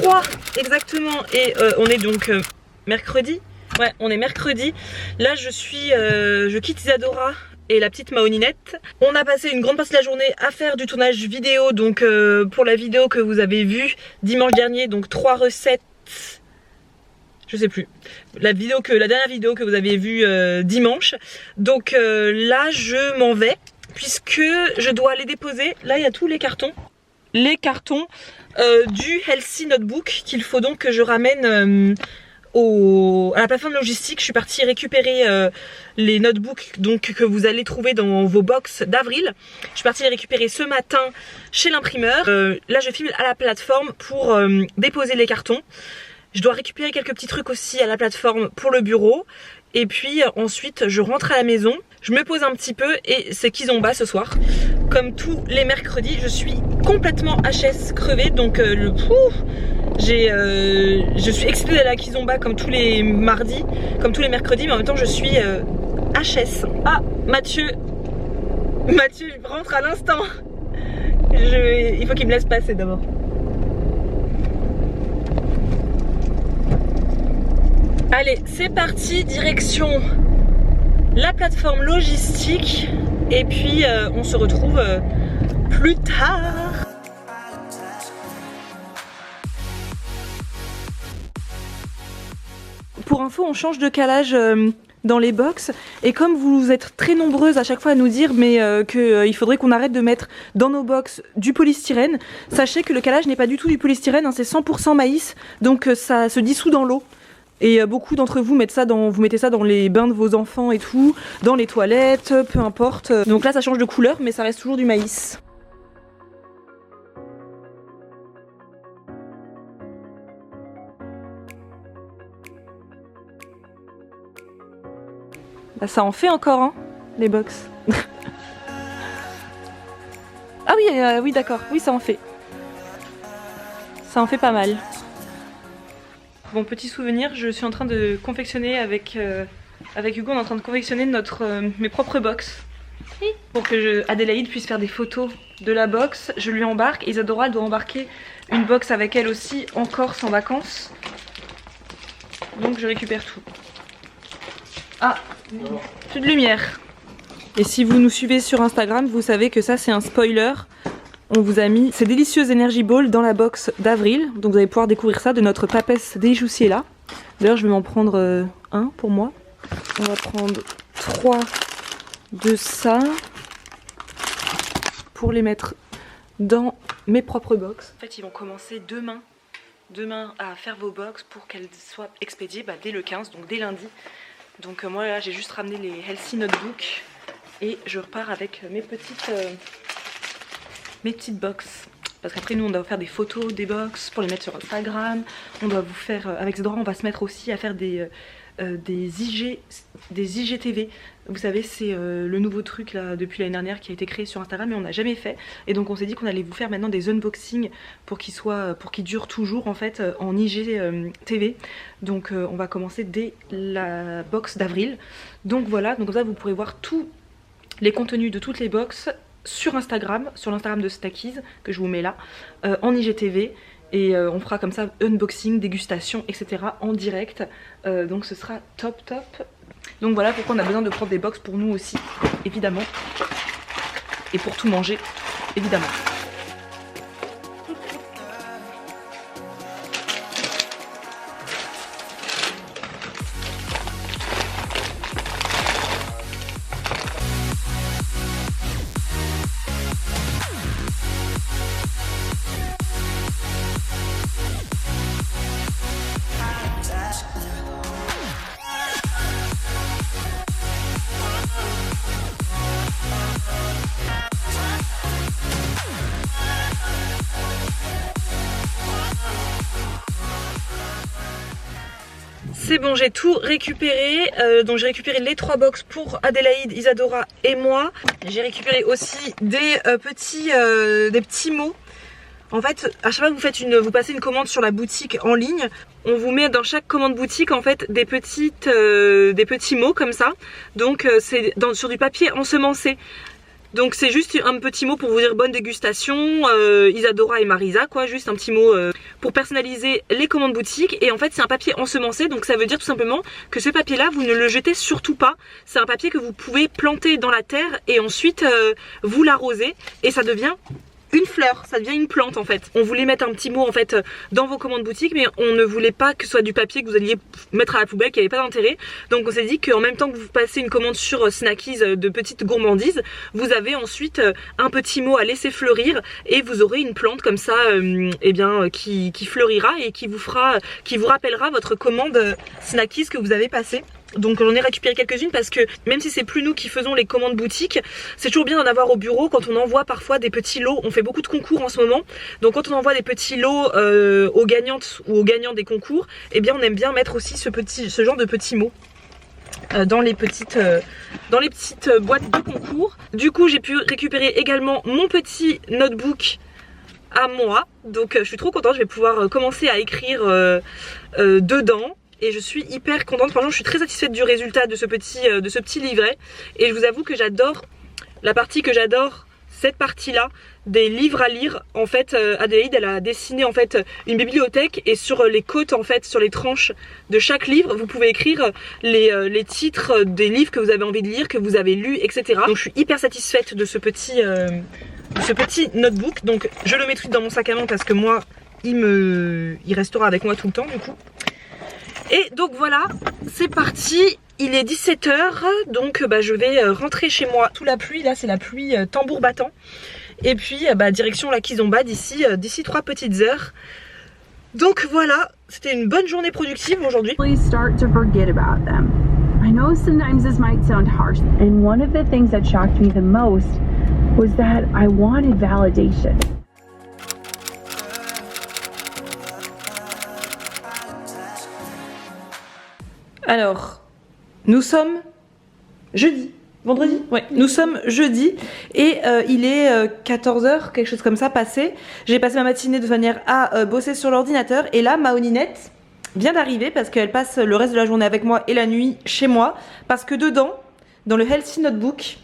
3 exactement. Et on est donc mercredi. Ouais, on est mercredi. Là je quitte Isadora et la petite Mahoninette. On a passé une grande partie de la journée à faire du tournage vidéo. Donc pour la vidéo que vous avez vue dimanche dernier, donc 3 recettes. Je sais plus. La dernière vidéo que vous avez vue dimanche. Donc là je m'en vais puisque je dois aller déposer. Là il y a tous les cartons. Les cartons du Healthy Notebook qu'il faut donc que je ramène à la plateforme logistique. Je suis partie récupérer les notebooks donc, que vous allez trouver dans vos box d'avril. Je suis partie les récupérer ce matin chez l'imprimeur. Là je filme à la plateforme pour déposer les cartons. Je dois récupérer quelques petits trucs aussi à la plateforme pour le bureau. Et puis ensuite je rentre à la maison, je me pose un petit peu et c'est Kizomba ce soir. Comme tous les mercredis, je suis complètement HS crevée. Donc je suis excitée d'aller à Kizomba comme tous les mardis, comme tous les mercredis, mais en même temps je suis HS. Ah, Mathieu rentre à l'instant. Il faut qu'il me laisse passer d'abord. Allez, c'est parti, direction la plateforme logistique. Et puis on se retrouve plus tard. Pour info, on change de calage dans les box. Et comme vous êtes très nombreuses à chaque fois à nous dire mais qu'il faudrait qu'on arrête de mettre dans nos box du polystyrène, sachez que le calage n'est pas du tout du polystyrène, hein, c'est 100% maïs. Donc ça se dissout dans l'eau. Et beaucoup d'entre vous mettez ça dans les bains de vos enfants et tout, dans les toilettes, peu importe. Donc là ça change de couleur mais ça reste toujours du maïs. Bah ça en fait encore hein, les box. Ah oui, oui d'accord, oui ça en fait. Ça en fait pas mal. Bon, petit souvenir, je suis en train de confectionner avec Hugo, on est en train de confectionner mes propres box. Pour que Adélaïde puisse faire des photos de la box, je lui embarque. Isadora doit embarquer une box avec elle aussi en Corse en vacances. Donc je récupère tout. Ah, plus de lumière. Et si vous nous suivez sur Instagram, vous savez que ça c'est un spoiler. On vous a mis ces délicieuses Energy Balls dans la box d'avril. Donc vous allez pouvoir découvrir ça de notre papesse Dejussiela. D'ailleurs je vais m'en prendre un pour moi. On va prendre 3 de ça pour les mettre dans mes propres box. En fait ils vont commencer demain à faire vos box pour qu'elles soient expédiées dès le 15, donc dès lundi. Donc moi là j'ai juste ramené les Healthy Notebooks et je repars avec mes petites box. Parce qu'après nous on doit faire des photos des box pour les mettre sur Instagram. On doit vous faire, avec Zedora on va se mettre aussi à faire des IGTV. Vous savez c'est le nouveau truc là depuis l'année dernière qui a été créé sur Instagram mais on n'a jamais fait. Et donc on s'est dit qu'on allait vous faire maintenant des unboxings pour qu'ils durent toujours en fait en IGTV. Donc on va commencer dès la box d'avril. Donc voilà, donc comme ça vous pourrez voir tous les contenus de toutes les box sur Instagram, sur l'Instagram de Stackies que je vous mets là, en IGTV. Et on fera comme ça unboxing, dégustation, etc. en direct. Donc ce sera top top. Donc voilà pourquoi on a besoin de prendre des box pour nous aussi, évidemment. Et pour tout manger, évidemment. C'est bon, j'ai tout récupéré, donc j'ai récupéré les 3 box pour Adélaïde, Isadora et moi. J'ai récupéré aussi des petits mots. En fait, à chaque fois que vous passez une commande sur la boutique en ligne, on vous met dans chaque commande boutique en fait des petits mots comme ça. Donc c'est sur du papier ensemencé. Donc c'est juste un petit mot pour vous dire bonne dégustation, Isadora et Marisa quoi, juste un petit mot pour personnaliser les commandes boutique. Et en fait c'est un papier ensemencé, donc ça veut dire tout simplement que ce papier là vous ne le jetez surtout pas. C'est un papier que vous pouvez planter dans la terre et ensuite vous l'arrosez et ça devient une fleur, ça devient une plante en fait. On voulait mettre un petit mot en fait dans vos commandes boutiques, mais on ne voulait pas que ce soit du papier que vous alliez mettre à la poubelle, qui n'avait pas d'intérêt. Donc on s'est dit qu'en même temps que vous passez une commande sur Snackies de petites gourmandises, vous avez ensuite un petit mot à laisser fleurir et vous aurez une plante comme ça eh bien, qui fleurira et qui vous rappellera votre commande Snackies que vous avez passée. Donc j'en ai récupéré quelques-unes parce que même si c'est plus nous qui faisons les commandes boutiques, c'est toujours bien d'en avoir au bureau quand on envoie parfois des petits lots. On fait beaucoup de concours en ce moment, donc quand on envoie des petits lots aux gagnantes ou aux gagnants des concours, eh bien on aime bien mettre aussi ce genre de petits mots dans les petites boîtes de concours. Du coup j'ai pu récupérer également mon petit notebook à moi, donc je suis trop contente, je vais pouvoir commencer à écrire dedans. Et je suis hyper contente, franchement je suis très satisfaite du résultat de ce petit livret. Et je vous avoue que j'adore, la partie que j'adore, cette partie là, des livres à lire. En fait Adélaïde elle a dessiné en fait une bibliothèque et sur les côtes en fait, sur les tranches de chaque livre, vous pouvez écrire les titres des livres que vous avez envie de lire, que vous avez lus, etc. Donc je suis hyper satisfaite de ce petit notebook. Donc je le mettrai dans mon sac à main parce que moi il restera avec moi tout le temps du coup. Et donc voilà, c'est parti, il est 17 h, donc je vais rentrer chez moi sous la pluie. Là c'est la pluie tambour battant. Et puis direction la Kizomba d'ici 3 petites heures. Donc voilà, c'était une bonne journée productive aujourd'hui. Start to forget about them. I know sometimes this might sound harsh, and one of the things that shocked me the most was that I wanted validation. Alors, nous sommes jeudi, vendredi ? Ouais, nous sommes jeudi et il est 14 h, quelque chose comme ça passé. J'ai passé ma matinée de manière à bosser sur l'ordinateur et là, Maoninette vient d'arriver parce qu'elle passe le reste de la journée avec moi et la nuit chez moi parce que dedans, dans le Healthy Notebook,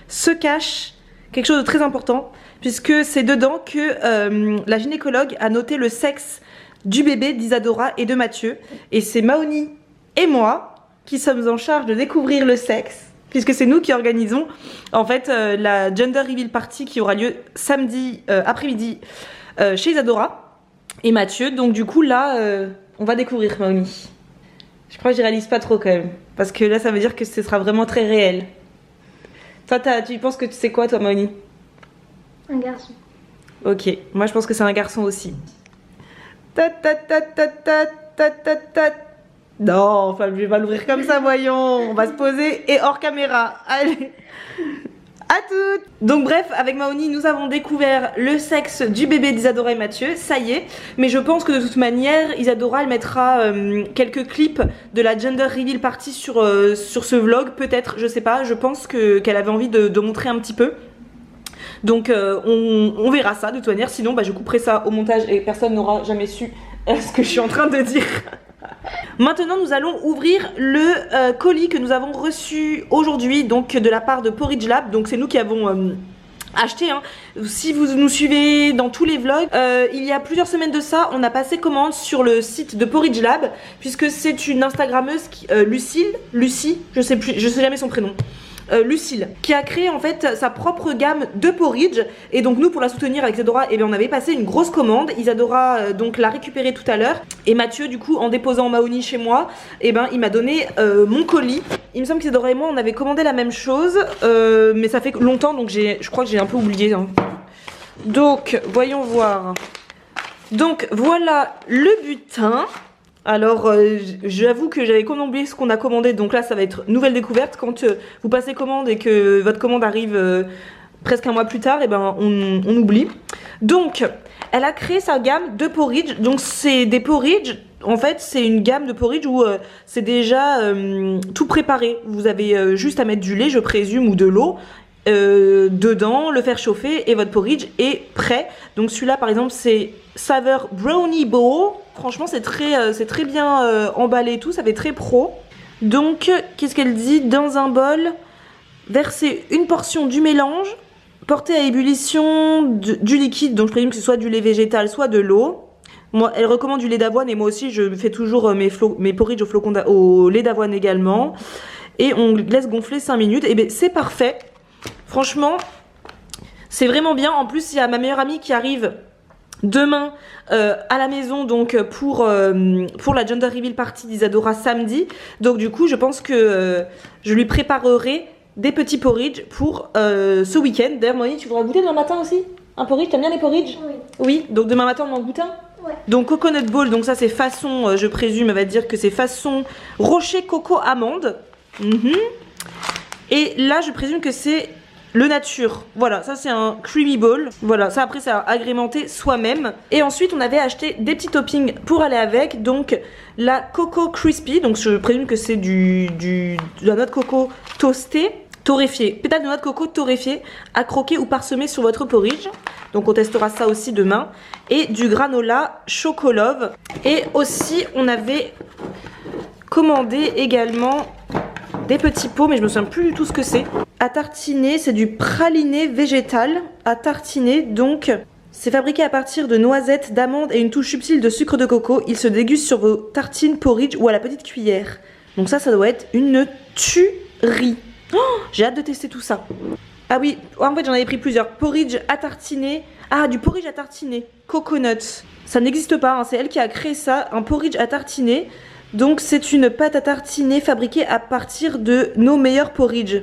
se cache quelque chose de très important puisque c'est dedans que la gynécologue a noté le sexe du bébé d'Isadora et de Mathieu. Et c'est Maoni et moi qui sommes en charge de découvrir le sexe, puisque c'est nous qui organisons en fait la Gender Reveal Party qui aura lieu samedi après-midi chez Isadora et Mathieu. Donc du coup là, on va découvrir Maoni. Je crois que j'y réalise pas trop quand même, parce que là ça veut dire que ce sera vraiment très réel. Toi tu penses que tu sais quoi toi Maoni? Un garçon. Ok, moi je pense que c'est un garçon aussi. Non, enfin je vais pas l'ouvrir comme ça, voyons. On va se poser et hors caméra. Allez, à toutes. Donc bref, avec Maoni nous avons découvert le sexe du bébé d'Isadora et Mathieu. Ça y est, mais je pense que de toute manière Isadora elle mettra quelques clips de la Gender Reveal Party sur ce vlog, peut-être, je sais pas. Je pense qu'elle avait envie de montrer un petit peu. Donc on verra ça de toute manière, sinon je couperai ça au montage et personne n'aura jamais su ce que je suis en train de dire. Maintenant nous allons ouvrir le colis que nous avons reçu aujourd'hui, donc de la part de Porridge Lab. Donc c'est nous qui avons acheté, hein. Si vous nous suivez dans tous les vlogs, il y a plusieurs semaines de ça, on a passé commande sur le site de Porridge Lab, puisque c'est une Instagrammeuse Lucie, je sais jamais son prénom. Lucille, qui a créé en fait sa propre gamme de porridge. Et donc nous pour la soutenir avec Isadora, on avait passé une grosse commande. Isadora donc l'a récupérée tout à l'heure. Et Mathieu du coup en déposant Maoni chez moi, il m'a donné mon colis. Il me semble qu'Isadora et moi on avait commandé la même chose, mais ça fait longtemps donc je crois que j'ai un peu oublié, hein. Donc voyons voir. Donc voilà le butin. Alors j'avoue que j'avais oublié ce qu'on a commandé, donc là ça va être nouvelle découverte. Quand vous passez commande et que votre commande arrive presque un mois plus tard, on oublie. Donc elle a créé sa gamme de porridge, donc c'est des porridge, en fait c'est une gamme de porridge où c'est déjà tout préparé. Vous avez juste à mettre du lait je présume ou de l'eau dedans, le faire chauffer et votre porridge est prêt. Donc celui-là par exemple c'est saveur brownie bowl. Franchement c'est très bien emballé et tout, ça fait très pro. Donc qu'est-ce qu'elle dit? Dans un bol verser une portion du mélange, porter à ébullition du liquide, donc je présume que ce soit du lait végétal, soit de l'eau. Moi, elle recommande du lait d'avoine et moi aussi je fais toujours mes porridge au lait d'avoine également. Et on laisse gonfler 5 minutes. Et bien c'est parfait. Franchement, c'est vraiment bien. En plus, il y a ma meilleure amie qui arrive demain à la maison donc pour la Gender Reveal Party d'Isadora samedi. Donc du coup, je pense que je lui préparerai des petits porridge pour ce week-end. D'ailleurs, Moni, tu voudras goûter demain matin aussi un porridge? T'aimes bien les porridge? Oui. Oui, donc demain matin on en goûte un? Ouais. Donc coconut ball, donc ça c'est façon, je présume, elle va dire que c'est façon rocher coco amande. Et là je présume que c'est le nature. Voilà, ça c'est un creamy ball. Voilà, ça après c'est à agrémenter soi-même. Et ensuite on avait acheté des petits toppings pour aller avec. Donc la coco crispy, donc je présume que c'est de la noix de coco toastée, torréfiée, pétales de noix de coco torréfiée à croquer ou parsemer sur votre porridge. Donc on testera ça aussi demain. Et du granola chocolove. Et aussi on avait commandé également des petits pots, mais je me souviens plus du tout ce que c'est. À tartiner, c'est du praliné végétal à tartiner. Donc c'est fabriqué à partir de noisettes, d'amandes et une touche subtile de sucre de coco. Il se déguste sur vos tartines porridge ou à la petite cuillère. Donc ça doit être une tuerie. Oh, j'ai hâte de tester tout ça. Ah oui, en fait j'en avais pris plusieurs. Porridge à tartiner. Ah, du porridge à tartiner. Coconut. Ça n'existe pas, hein. C'est elle qui a créé ça. Un porridge à tartiner. Donc c'est une pâte à tartiner fabriquée à partir de nos meilleurs porridge.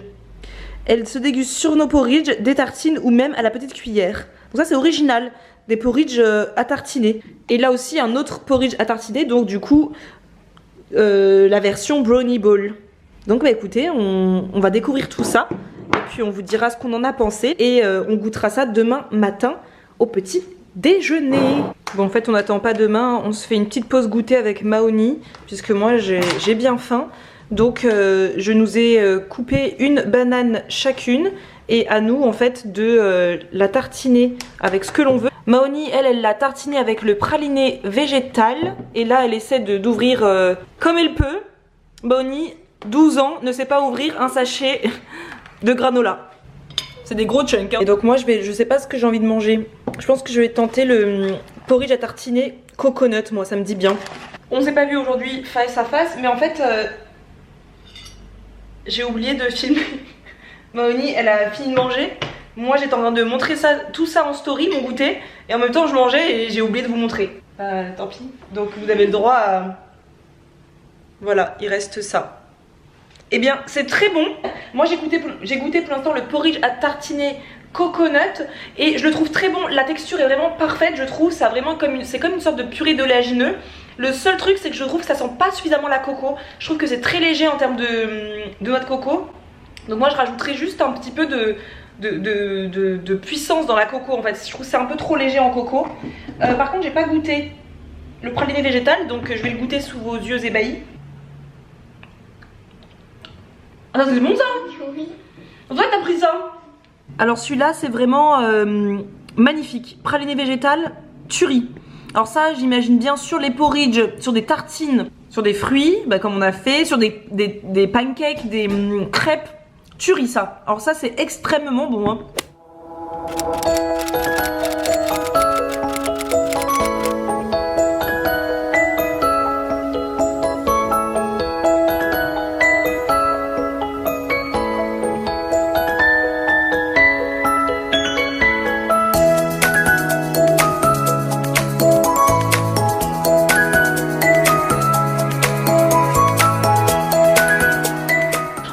Elle se déguste sur nos porridge, des tartines ou même à la petite cuillère. Donc ça c'est original. Des porridge à tartiner. Et là aussi un autre porridge à tartiner. Donc du coup la version brownie ball. Donc bah écoutez, on va découvrir tout ça. Et puis on vous dira ce qu'on en a pensé. Et on goûtera ça demain matin au petit déjeuner. Bon en fait on n'attend pas demain, on se fait une petite pause goûter avec Maoni. Puisque moi j'ai bien faim. Donc je nous ai coupé une banane chacune. Et à nous en fait de la tartiner avec ce que l'on veut. Maoni elle l'a tartinée avec le praliné végétal. Et là elle essaie d'ouvrir comme elle peut. Maoni, 12 ans, ne sait pas ouvrir un sachet de granola. C'est des gros chunks hein. Et donc moi je sais pas ce que j'ai envie de manger. Je pense que je vais tenter le porridge à tartiner coconut, moi ça me dit bien. On s'est pas vu aujourd'hui face à face, mais en fait j'ai oublié de filmer. Maoni elle a fini de manger. Moi j'étais en train de montrer ça, tout ça en story, mon goûter. Et en même temps je mangeais et j'ai oublié de vous montrer. Tant pis. Donc vous avez le droit à... Voilà, il reste ça. Eh bien c'est très bon. Moi j'ai goûté pour l'instant le porridge à tartiner coconut et je le trouve très bon. La texture est vraiment parfaite, je trouve. Ça vraiment c'est comme une sorte de purée d'oléagineux. Le seul truc c'est que je trouve que ça sent pas suffisamment la coco. Je trouve que c'est très léger en termes de noix de coco. Donc moi je rajouterais juste un petit peu de puissance dans la coco en fait. Je trouve que c'est un peu trop léger en coco. Par contre j'ai pas goûté le praliné végétal, donc je vais le goûter sous vos yeux ébahis. Ah c'est bon ça? Oui. On dirait que t'as pris ça. Alors celui-là c'est vraiment magnifique. Praliné végétal, tuerie. Alors ça j'imagine bien sur les porridge, sur des tartines, sur des fruits, bah, comme on a fait, sur des pancakes, des crêpes. Tuerie ça. Alors ça c'est extrêmement bon hein.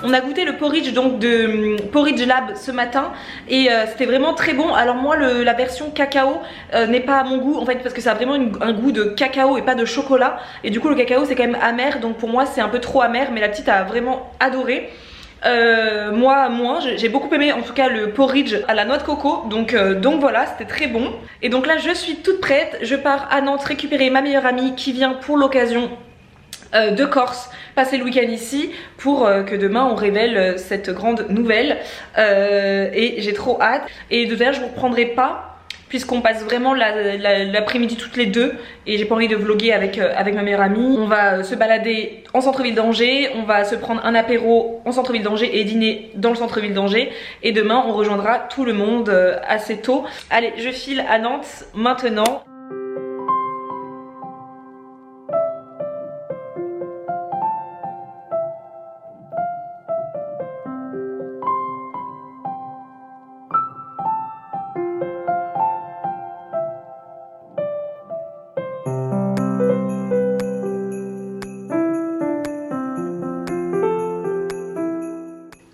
On a goûté le porridge donc de Porridge Lab ce matin et c'était vraiment très bon. Alors moi la version cacao n'est pas à mon goût en fait parce que ça a vraiment un goût de cacao et pas de chocolat. Et du coup le cacao c'est quand même amer, donc pour moi c'est un peu trop amer, mais la petite a vraiment adoré. Moi moins, j'ai beaucoup aimé en tout cas le porridge à la noix de coco, donc voilà, c'était très bon. Et donc là je suis toute prête, je pars à Nantes récupérer ma meilleure amie qui vient pour l'occasion de Corse, passer le week-end ici pour que demain on révèle cette grande nouvelle et j'ai trop hâte. Et de d'ailleurs je vous reprendrai pas puisqu'on passe vraiment l'après-midi toutes les deux et j'ai pas envie de vlogger avec ma meilleure amie. On va se balader en centre-ville d'Angers, on va se prendre un apéro en centre-ville d'Angers et dîner dans le centre-ville d'Angers, et demain on rejoindra tout le monde assez tôt. Allez, je file à Nantes maintenant.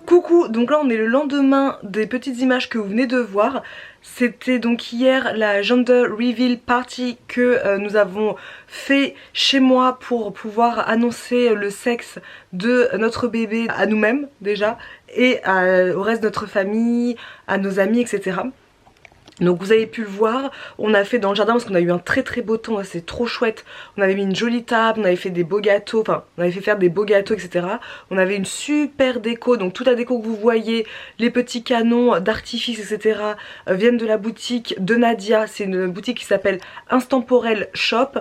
Coucou, donc là on est le lendemain des petites images que vous venez de voir. C'était donc hier la gender reveal party que nous avons fait chez moi pour pouvoir annoncer le sexe de notre bébé à nous-mêmes déjà et au reste de notre famille, à nos amis, etc. Donc vous avez pu le voir, on a fait dans le jardin parce qu'on a eu un très très beau temps, c'est trop chouette. On avait mis une jolie table, on avait fait des beaux gâteaux, enfin on avait fait faire des beaux gâteaux, etc. On avait une super déco, donc toute la déco que vous voyez, les petits canons d'artifice, etc. viennent de la boutique de Nadia. C'est une boutique qui s'appelle Intemporel Shop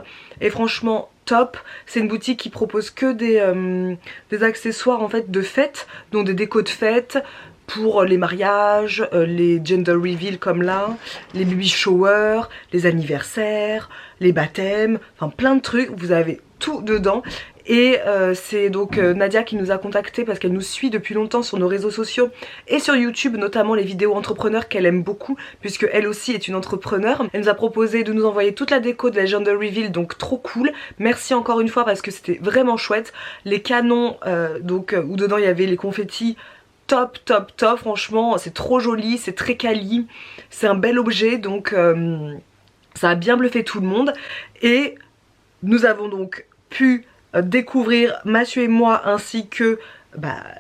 et franchement top. C'est une boutique qui propose que des accessoires en fait de fête, donc des décos de fête pour les mariages, les gender reveal comme là, les baby showers, les anniversaires, les baptêmes, enfin plein de trucs, vous avez tout dedans. Et c'est donc Nadia qui nous a contacté parce qu'elle nous suit depuis longtemps sur nos réseaux sociaux et sur YouTube, notamment les vidéos entrepreneurs qu'elle aime beaucoup puisque elle aussi est une entrepreneur. Elle nous a proposé de nous envoyer toute la déco de la gender reveal, donc trop cool. Merci encore une fois parce que c'était vraiment chouette. Les canons où dedans il y avait les confettis, top top top, franchement c'est trop joli, c'est très quali, c'est un bel objet, donc ça a bien bluffé tout le monde. Et nous avons donc pu découvrir, Mathieu et moi, ainsi que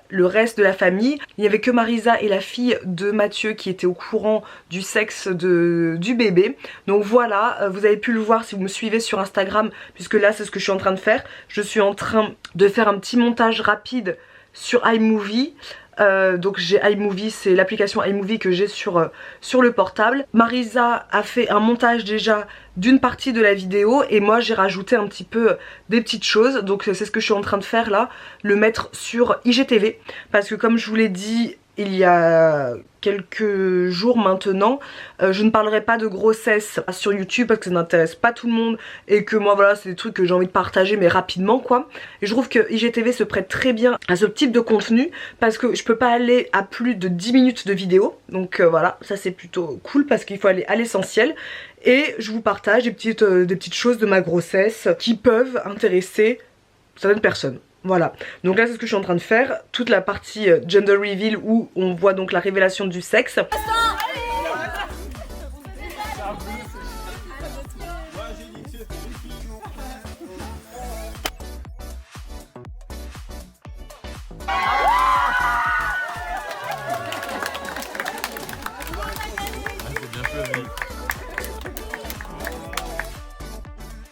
le reste de la famille. Il n'y avait que Marisa et la fille de Mathieu qui étaient au courant du sexe du bébé. Donc voilà, vous avez pu le voir si vous me suivez sur Instagram, puisque là c'est ce que je suis en train de faire. Je suis en train de faire un petit montage rapide sur iMovie. Donc j'ai iMovie, c'est l'application iMovie que j'ai sur le portable. Marisa a fait un montage déjà d'une partie de la vidéo et moi j'ai rajouté un petit peu des petites choses. Donc c'est ce que je suis en train de faire là, le mettre sur IGTV, parce que comme je vous l'ai dit il y a quelques jours maintenant, je ne parlerai pas de grossesse sur YouTube parce que ça n'intéresse pas tout le monde et que moi voilà c'est des trucs que j'ai envie de partager mais rapidement quoi. Et je trouve que IGTV se prête très bien à ce type de contenu parce que je peux pas aller à plus de 10 minutes de vidéo. Donc voilà, ça c'est plutôt cool parce qu'il faut aller à l'essentiel. Et je vous partage des petites choses de ma grossesse qui peuvent intéresser certaines personnes. Voilà, donc là c'est ce que je suis en train de faire, toute la partie gender reveal où on voit donc la révélation du sexe.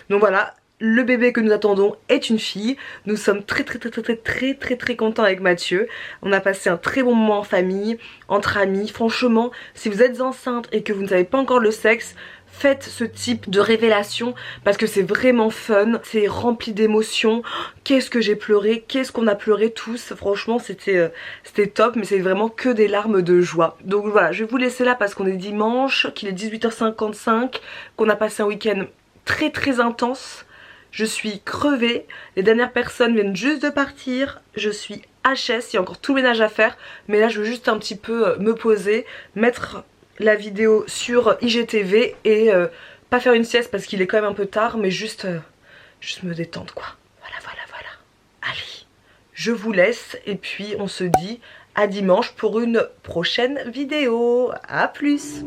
Donc voilà, le bébé que nous attendons est une fille. Nous sommes très contents avec Mathieu. On a passé un très bon moment en famille, entre amis. Franchement, si vous êtes enceinte et que vous ne savez pas encore le sexe, faites ce type de révélation parce que c'est vraiment fun, c'est rempli d'émotions. Qu'est-ce que j'ai pleuré, qu'est-ce qu'on a pleuré tous. Franchement c'était top, mais c'est vraiment que des larmes de joie. Donc voilà, je vais vous laisser là parce qu'on est dimanche, qu'il est 18h55, qu'on a passé un week-end très intense. Je suis crevée, les dernières personnes viennent juste de partir, je suis HS, il y a encore tout le ménage à faire, mais là je veux juste un petit peu me poser, mettre la vidéo sur IGTV et pas faire une sieste parce qu'il est quand même un peu tard, mais juste me détendre quoi. Voilà. Allez, je vous laisse et puis on se dit à dimanche pour une prochaine vidéo. À plus.